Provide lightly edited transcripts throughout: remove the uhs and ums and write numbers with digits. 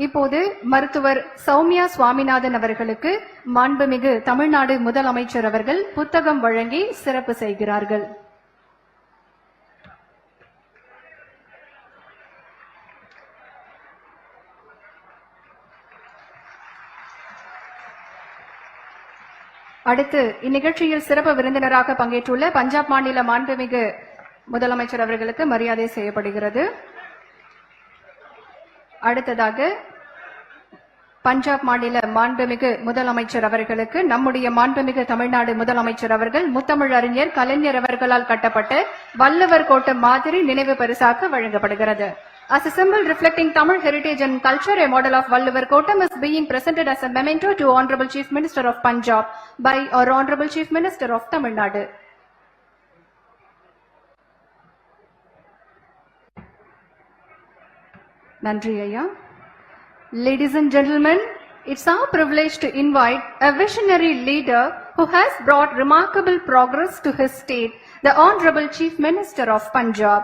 இப்போது மருத்துவர் சௌமியா சுவாமிநாதன் அவர்களுக்கு மாண்புமிகு தமிழ்நாடு முதலமைச்சர் அவர்கள் புத்தகம் வழங்கி சிறப்பு செய்கிறார்கள். அடுத்து இந்நிகழ்ச்சியில் சிறப்பு விருந்தினராக பங்கேற்றுள்ள பஞ்சாப் மாநில மாண்புமிகு முதலமைச்சர் அவர்களுக்கு மரியாதை செய்யப்படுகிறது. அடுத்ததாக பஞ்சாப் மாநில மாண்புமிகு முதலமைச்சர் அவர்களுக்கு நம்முடைய மாண்புமிகு தமிழ்நாடு முதலமைச்சர் அவர்கள் முத்தமிழ் அறிஞர் கலைஞர் அவர்களால் கட்டப்பட்ட வள்ளுவர் கோட்டம் மாதிரி நினைவு பரிசாக வழங்கப்படுகிறது. As a symbol reflecting Tamil heritage and culture, a model of Valluvar Kottam is being presented as a memento to Honorable Chief Minister of Punjab by our Honorable Chief Minister of Tamil Nadu. Nandri Ayya. Ladies and gentlemen, it's our privilege to invite a visionary leader who has brought remarkable progress to his state, the Honorable Chief Minister of Punjab.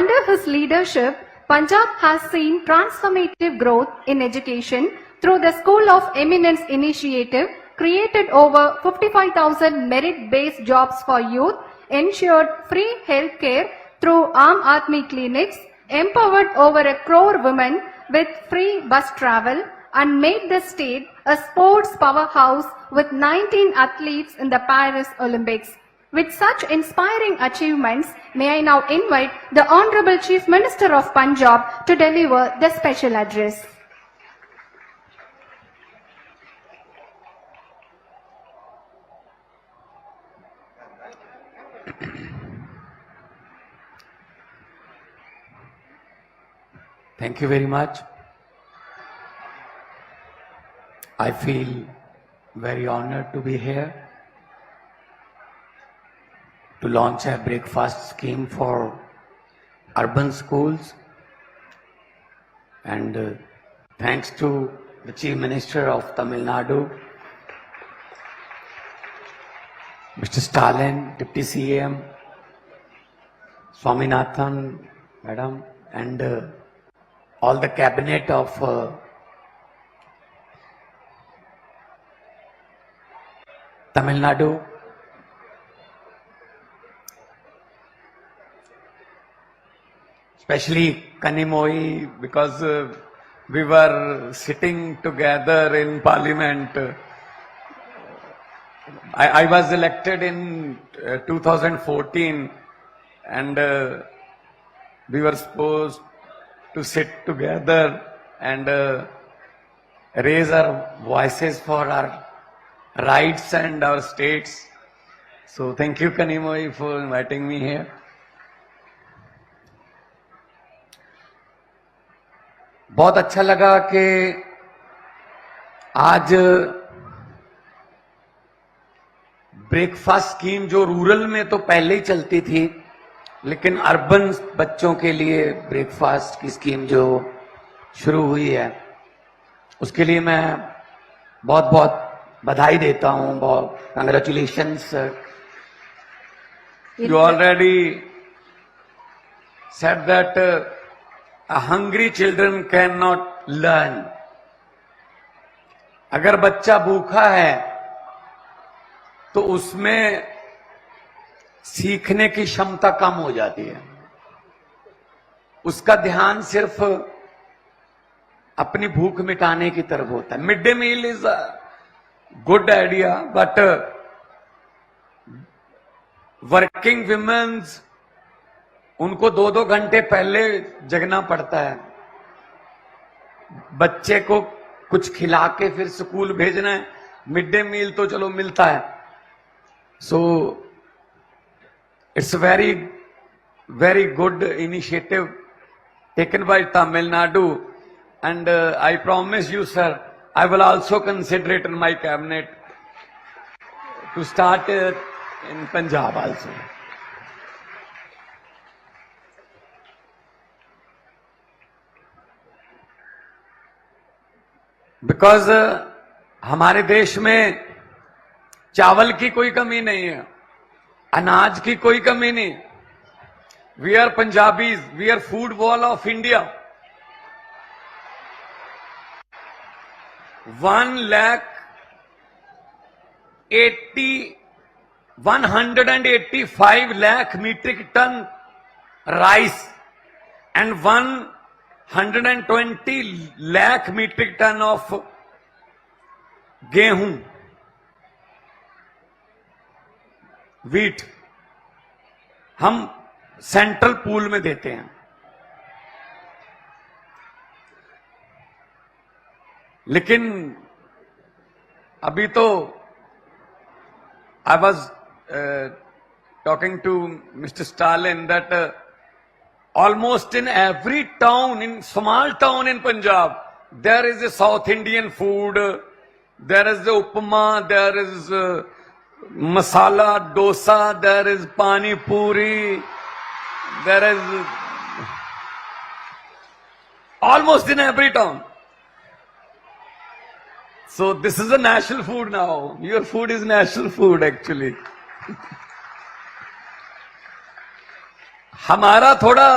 Under his leadership, Punjab has seen transformative growth in education through the School of Eminence initiative, created over 55,000 merit-based jobs for youth, ensured free health care through Aam Aadmi clinics, empowered over 1 crore women with free bus travel, and made the state a sports powerhouse with 19 athletes in the Paris Olympics. With such inspiring achievements, may I now invite the Honorable Chief Minister of Punjab to deliver the special address. Thank you very much. I feel very honored to be here to launch a breakfast scheme for urban schools, and thanks to the Chief Minister of Tamil Nadu, Mr. Stalin, Deputy CM, Swaminathan, Madam, and all the cabinet of Tamil Nadu. Especially Kanimoi, because we were sitting together in Parliament. I was elected in 2014, and we were supposed to sit together and raise our voices for our rights and our states. So thank you, Kanimoi, for inviting me here. बहुत अच्छा लगा कि आज breakfast scheme जो rural में तो पहले ही चलती थी, लेकिन अर्बन बच्चों के लिए ब्रेकफास्ट की स्कीम जो शुरू हुई है, उसके लिए मैं बहुत बहुत बधाई देता हूं. बहुत congratulations. You already said that A hungry children cannot learn. अगर बच्चा भूखा है तो उसमें सीखने की क्षमता कम हो जाती है. उसका ध्यान सिर्फ अपनी भूख मिटाने की तरफ होता है. Mid day meal is a good idea, but working women's, उनको 2-2 घंटे पहले जगना पड़ता है. बच्चे को कुछ खिला के फिर स्कूल भेजना है. मिड डे मील तो चलो मिलता है. So it's very very good initiative taken by Tamil Nadu, and I promise you sir, I will also consider it in my cabinet to start in Punjab also. Because हमारे देश में चावल की कोई कमी नहीं है, अनाज की कोई कमी नहीं. We are Punjabis, we are food bowl of India. 185 lakh metric ton rice and 120 lakh metric ton of गेहूं, wheat हम सेंट्रल पूल में देते हैं. लेकिन अभी तो I was talking to Mr. Stalin that almost in every town, in small town in Punjab, there is a South Indian food, there is the upma, there is masala dosa, there is pani puri, there is almost in every town. So this is a national food now. Your food is national food actually. हमारा थोड़ा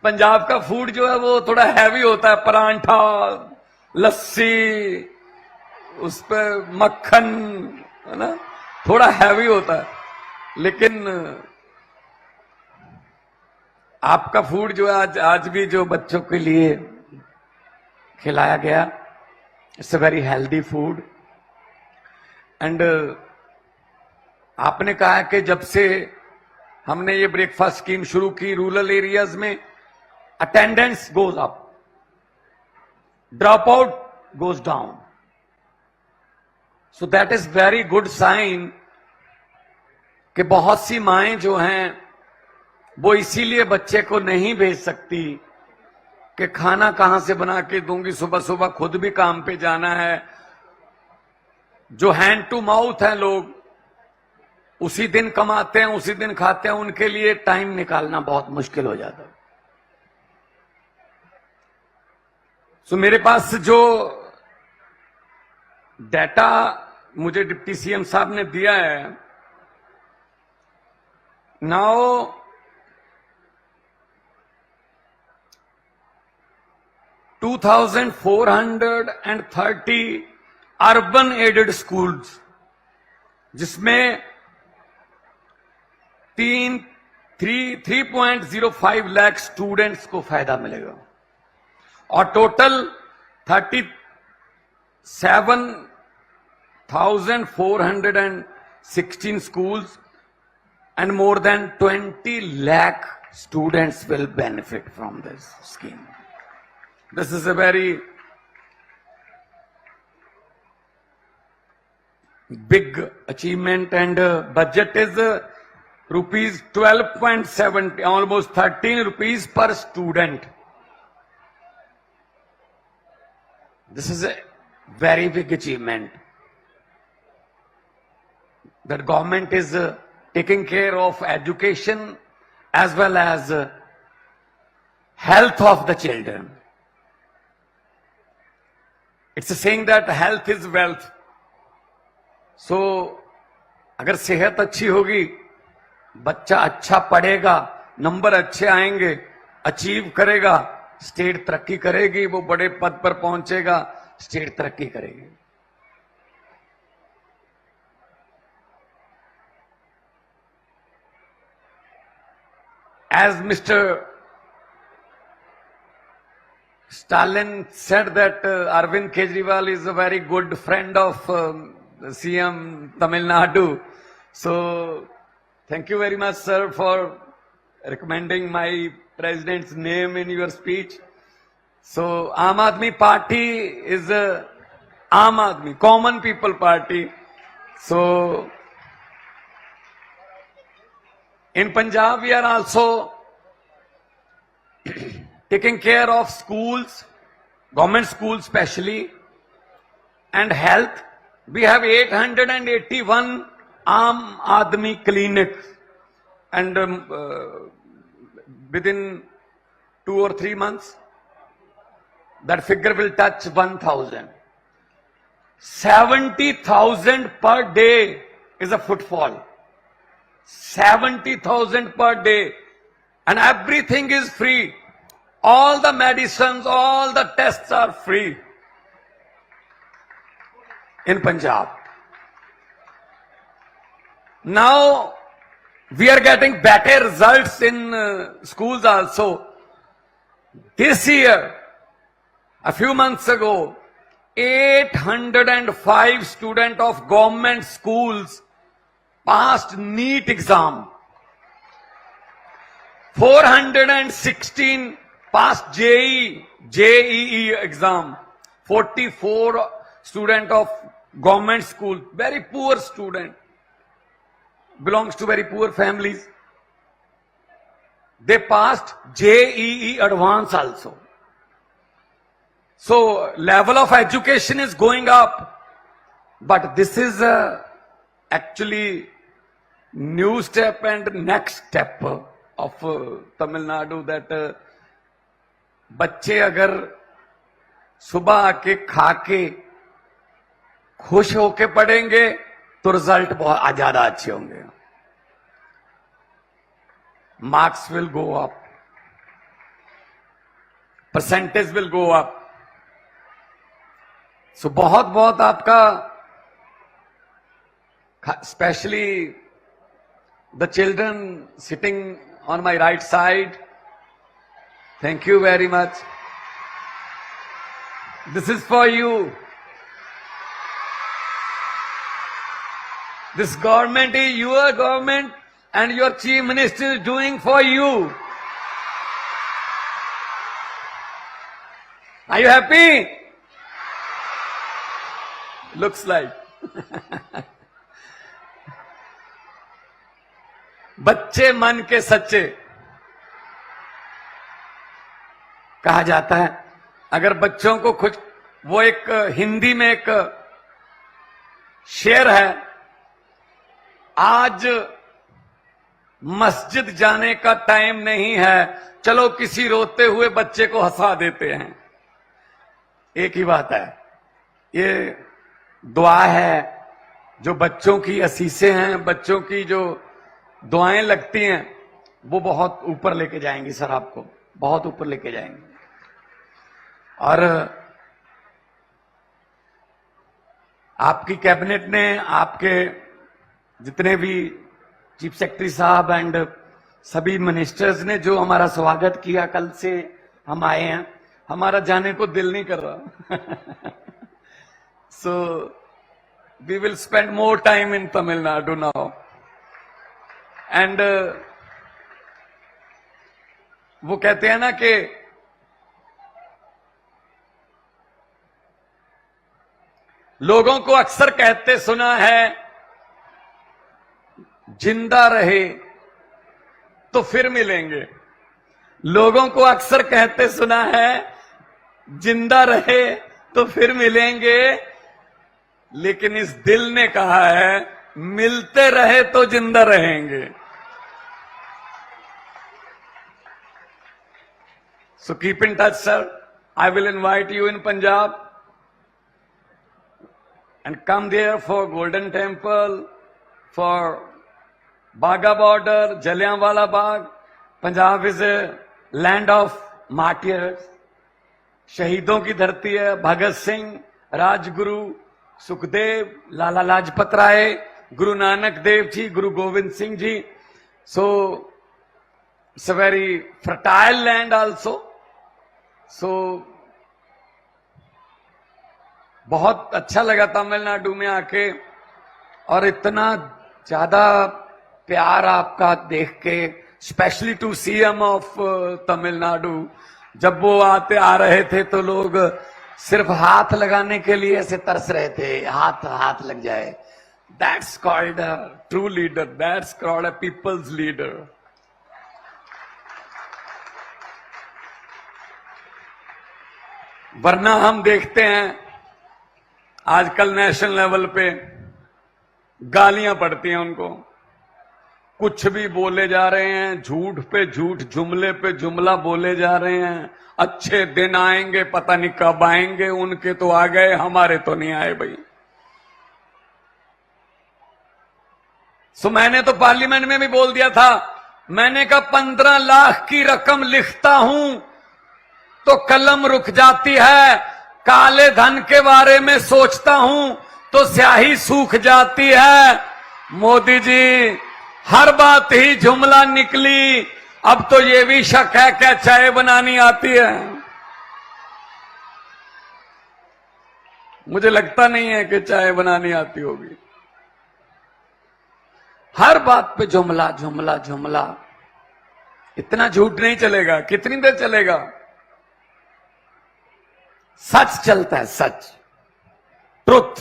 पंजाब का food जो है वो थोड़ा heavy होता है. परांठा, लस्सी, उस पर मक्खन, है ना, थोड़ा हैवी होता है. लेकिन आपका फूड जो है आज भी जो बच्चों के लिए खिलाया गया, it's a very healthy food. And आपने कहा कि जब से हमने ये ब्रेकफास्ट स्कीम शुरू की, रूरल एरियाज में attendance goes up, drop out goes down. So that is very good sign कि बहुत सी माएं जो हैं वो इसीलिए बच्चे को नहीं भेज सकती कि खाना कहां से बना के दूंगी, सुबह सुबह खुद भी काम पे जाना है. जो हैंड टू माउथ हैं लोग, उसी दिन कमाते हैं, उसी दिन खाते हैं, उनके लिए टाइम निकालना बहुत मुश्किल हो जाता है. सो मेरे पास जो डाटा मुझे डिप्टी सीएम साहब ने दिया है, नाउ 2430 अर्बन एडेड स्कूल्स, जिसमें 3.05 लाख स्टूडेंट्स को फायदा मिलेगा, और total 37,416 schools and more than 20 lakh students will benefit from this scheme. This is a very big achievement, and budget is rupees 12.70, almost 13 rupees per student. This is a very big achievement that government is taking care of education as well as health of the children. It's a saying that health is wealth. So अगर सेहत अच्छी होगी, बच्चा अच्छा पढ़ेगा, number अच्छे आएंगे, achieve करेगा, स्टेट तरक्की करेगी, वो बड़े पद पर पहुंचेगा, स्टेट तरक्की करेगी. As Mr. Stalin said that Arvind Kejriwal is a very good friend of CM Tamil Nadu. So thank you very much, sir, for recommending my president's name in your speech. So Aam Aadmi Party is a Aam Aadmi, common people party. So in Punjab we are also taking care of schools, government schools especially, and health. We have 881 Aam Aadmi clinics, and within 2 or 3 months, that figure will touch 1,000. 70,000 per day is a footfall. 70,000 per day, and everything is free. All the medicines, all the tests are free. in Punjab. Now we are getting better results in schools also. This year, a few months ago, 805 students of government schools passed NEET exam. 416 passed JEE exam. 44 student of government school, very poor student, belongs to very poor families. They passed JEE advance also. So level of education is going up, but this is actually new step and next step of Tamil Nadu, that बच्चे अगर सुबह आके खा के खुश होके पढ़ेंगे तो रिजल्ट बहुत ज्यादा अच्छे होंगे. Marks will go up, percentage will go up. So बहुत बहुत आपका, specially the children sitting on my right side, thank you very much. This is for you. This government is your government and your chief minister is doing for you. Are you happy? Looks like. बच्चे मन के सच्चे कहा जाता है. अगर बच्चों को कुछ, वो एक हिंदी में एक शेर है, आज मस्जिद जाने का टाइम नहीं है, चलो किसी रोते हुए बच्चे को हंसा देते हैं. एक ही बात है, ये दुआ है, जो बच्चों की असीसें हैं, बच्चों की जो दुआएं लगती हैं, वो बहुत ऊपर लेके जाएंगी सर, आपको बहुत ऊपर लेके जाएंगी. और आपकी कैबिनेट ने, आपके जितने भी चीफ सेक्रेटरी साहब एंड सभी मिनिस्टर्स ने जो हमारा स्वागत किया, कल से हम आए हैं, हमारा जाने को दिल नहीं कर रहा. So we will spend more time in Tamil Nadu now. And वो कहते हैं ना कि लोगों को अक्सर कहते सुना है, जिंदा रहे तो फिर मिलेंगे. लोगों को अक्सर कहते सुना है, जिंदा रहे तो फिर मिलेंगे, लेकिन इस दिल ने कहा है, मिलते रहे तो जिंदा रहेंगे. So keep in touch sir. I will invite you in Punjab and come there for Golden Temple, for Bagha border, Jallianwala Bagh. Punjab is a land of martyrs. शहीदों की धरती है. भगत सिंह, राजगुरु, सुखदेव, लाला लाजपत राय, गुरु नानक देव जी, गुरु Govind Singh ji. So it's a very fertile land also. So बहुत अच्छा लगा तमिलनाडु में आके, और इतना ज्यादा प्यार आपका देख के, specially to CM of Tamil Nadu. जब वो आ रहे थे तो लोग सिर्फ हाथ लगाने के लिए ऐसे तरस रहे थे, हाथ लग जाए. That's called a true leader, that's called a people's leader. वरना हम देखते हैं आजकल नेशनल लेवल पे गालियां पड़ती हैं उनको, कुछ भी बोले जा रहे हैं, झूठ पे झूठ, जुमले पे जुमला बोले जा रहे हैं. अच्छे दिन आएंगे, पता नहीं कब आएंगे, उनके तो आ गए, हमारे तो नहीं आए भाई. सो मैंने तो पार्लियामेंट में भी बोल दिया था, मैंने कहा 15 लाख की रकम लिखता हूं तो कलम रुक जाती है, काले धन के बारे में सोचता हूं तो स्याही सूख जाती है। मोदी जी हर बात ही जुमला निकली, अब तो ये भी शक है क्या चाय बनानी आती है। मुझे लगता नहीं है कि चाय बनानी आती होगी। हर बात पे जुमला जुमला जुमला, इतना झूठ नहीं चलेगा। कितनी देर चलेगा? सच चलता है, सच, truth,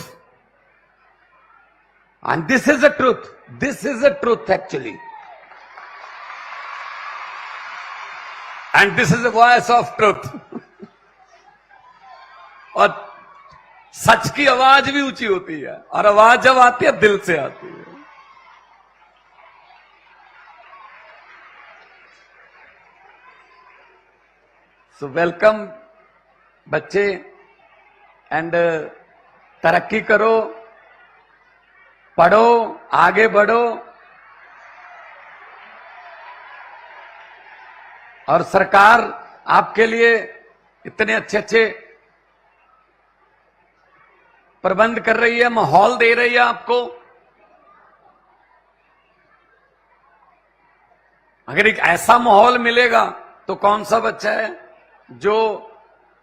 and this is a truth, this is a truth actually, and this is a voice of truth. और सच की आवाज भी ऊंची होती है, और आवाज जब आती है दिल से आती है। सो वेलकम बच्चे, एंड तरक्की करो, पढ़ो, आगे बढ़ो, और सरकार आपके लिए इतने अच्छे अच्छे प्रबंध कर रही है, माहौल दे रही है आपको। अगर एक ऐसा माहौल मिलेगा तो कौन सा बच्चा है जो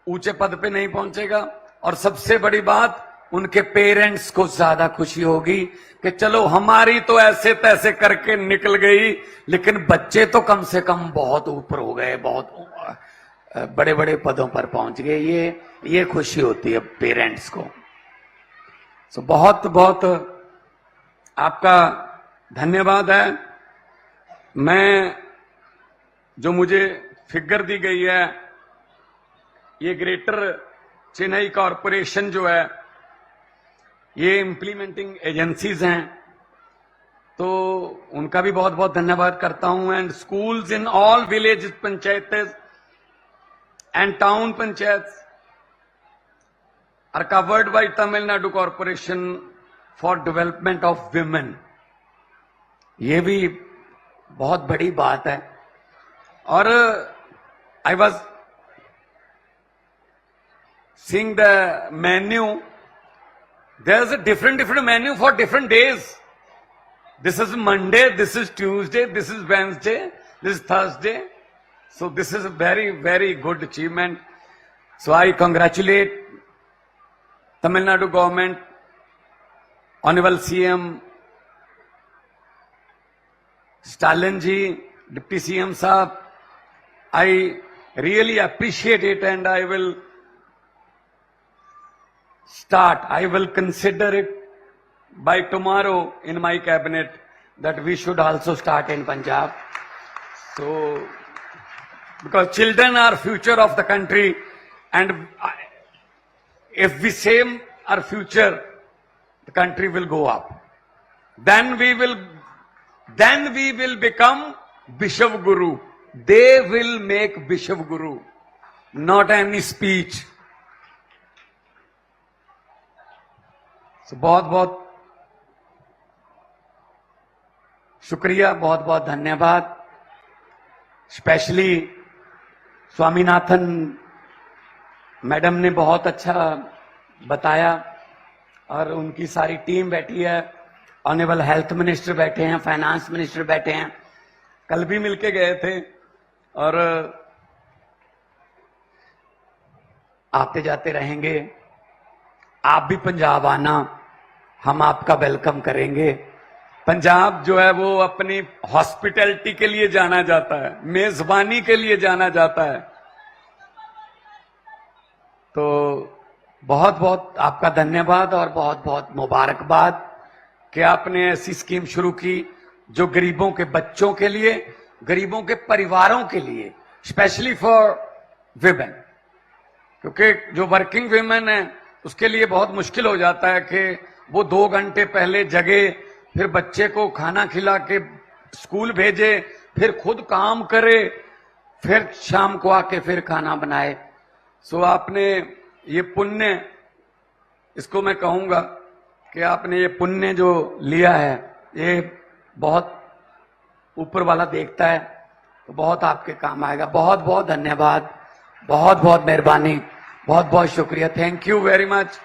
ऊंचे पद पे नहीं पहुंचेगा। और सबसे बड़ी बात, उनके पेरेंट्स को ज्यादा खुशी होगी कि चलो हमारी तो ऐसे तैसे करके निकल गई, लेकिन बच्चे तो कम से कम बहुत ऊपर हो गए, बहुत बड़े बड़े पदों पर पहुंच गए। ये खुशी होती है पेरेंट्स को। सो बहुत बहुत आपका धन्यवाद है। मैं जो मुझे फिगर दी गई है, ये ग्रेटर चेन्नई कॉरपोरेशन जो है, ये इंप्लीमेंटिंग एजेंसीज हैं, तो उनका भी बहुत बहुत धन्यवाद करता हूं। And schools in all village पंचायतें and town panchayat are covered by Tamil Nadu corporation for development of women. ये भी बहुत बड़ी बात है। और I was seeing the menu, there's a different menu for different days. This is Monday, this is Tuesday, this is Wednesday, this is Thursday. So this is a very, very good achievement. So I congratulate Tamil Nadu government, Honorable CM Stalin ji, Deputy CM Saab. I really appreciate it, and I will consider it by tomorrow in my cabinet that we should also start in Punjab. So, because children are future of the country, and if we save our future, the country will go up. Then we will become Bishop Guru. They will make Bishop Guru, not any speech. बहुत बहुत शुक्रिया, बहुत बहुत धन्यवाद। Specially Swaminathan madam ने बहुत अच्छा बताया, और उनकी सारी टीम बैठी है। ऑनरेबल हेल्थ मिनिस्टर बैठे हैं, फाइनेंस मिनिस्टर बैठे हैं, कल भी मिलके गए थे, और आते जाते रहेंगे। आप भी पंजाब आना, हम आपका वेलकम करेंगे। पंजाब जो है वो अपनी हॉस्पिटैलिटी के लिए जाना जाता है, मेजबानी के लिए जाना जाता है। तो बहुत बहुत आपका धन्यवाद और बहुत बहुत मुबारकबाद कि आपने ऐसी स्कीम शुरू की जो गरीबों के बच्चों के लिए, गरीबों के परिवारों के लिए, स्पेशली फॉर विमेन, क्योंकि जो वर्किंग विमेन है उसके लिए बहुत मुश्किल हो जाता है कि वो 2 घंटे पहले जगे, फिर बच्चे को खाना खिला के स्कूल भेजे, फिर खुद काम करे, फिर शाम को आके फिर खाना बनाए। सो आपने ये पुण्य, इसको मैं कहूंगा कि आपने ये पुण्य जो लिया है, ये बहुत ऊपर वाला देखता है, तो बहुत आपके काम आएगा। बहुत बहुत धन्यवाद, बहुत बहुत मेहरबानी, बहुत बहुत शुक्रिया। Thank you very much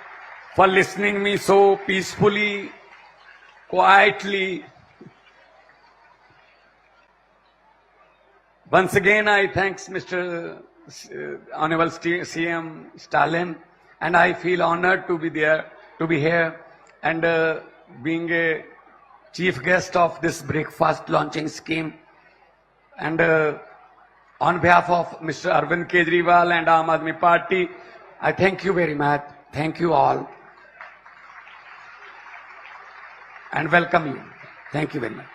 for listening me so peacefully, quietly. Once again, I thanks Mr. Honorable CM Stalin, and I feel honored to be there, to be here, and being a chief guest of this breakfast launching scheme. And on behalf of Mr. Arvind Kejriwal and Aam Aadmi Party, I thank you very much. Thank you all. And welcome you. Thank you very much.